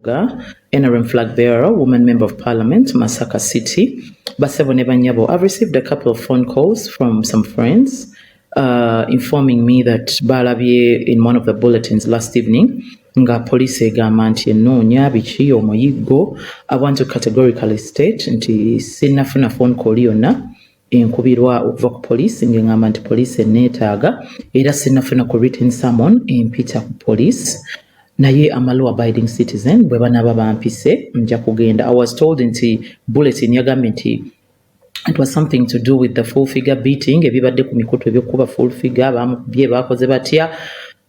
NRM flag bearer, woman member of parliament, Masaka City, Basebo Nebanyabo. I've received a couple of phone calls from some friends informing me that Balabye in one of the bulletins last evening, nga police egamba nti ennoonya biki omuyiggo. I want to categorically state nti sinnafuna phone call yonna enkubirwa okuva ku police ng'engamba nti police enneetaaga era sinnafuna ku written summon empita ku police. Naye I'm a law abiding citizen bwe banaba bampise nja kugenda. I was told nti bulletin yagambye nti it was something to do with the full figure beating ebibadde ku mikutu ebyokuba full figure bamubye bakoze batya.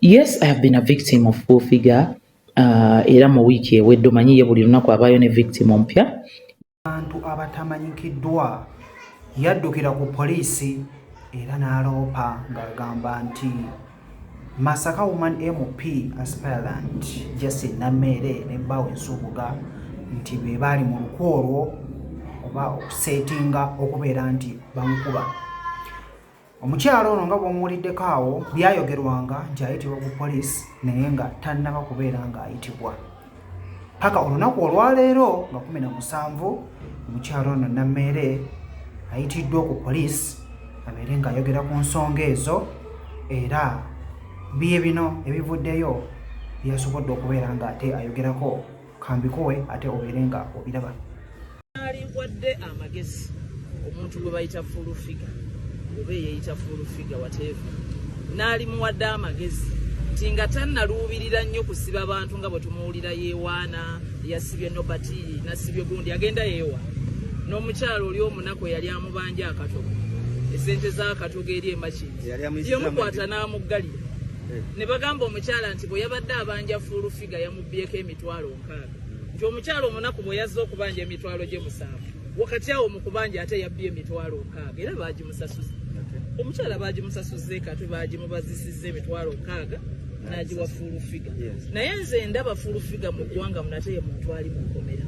Yes, I have been a victim of full figure era mu wiiki ewedde omanyi ye buli lunaku abaayo ne victim ompya. Abantu abatamanyikiddwa yaddukira ku poliisi era n'aloopa ng'agamba nti Masaka woman MP aspirant Jessie Namere ne Bawe Nsubuga nti be baali mu lukwo olwo oba okusetinga okubeera nti bamukuba. Omukyalo ono nga bw'omuwuliddeko awo byayogerwanga nti ayitibwa ku poliisi naye nga tannaba kubeera ng'ayitibwa. Paka olunaku olwaleero nga 17 omukyalo ono Namere ayitiddwa ku poliisi abeere ng'ayogera ku nsonga ezo era biye bino ebivuddeyo byasobodde okubeera nga ate ayogerako kambikowe ate obeere nga obiraba. Ali wadde amagezi omuntu gwe bayita full figure oba yeyita full figure whatever n'ali muwadde amagezi nti nga tannaluubirira nnyo kusiba abantu nga bwe tumuwulira yeewaana yasibye nobati nasibye gundi agenda yeewa n'omukyalo oli omunaku yali amubanja akatogo esente z'akatogo eri emakindi yemukwata n'amuggalira ne bagamba omukyala nti bwe yabadde abanja full figure yamubbyeko emitwalo 6 nti omukyalo omunaku bwe yazze okubanja emitwalo gye 7 wakati awo mu kubanja ate yabbye emitwalo 6 era baagimusasuza omukyala baagimusasuze kati baagimubazisizza emitwalo 6 n'agiwa full figure naye nze ndaba full figure mu ggwanga munate ye muntu ali mu nkomera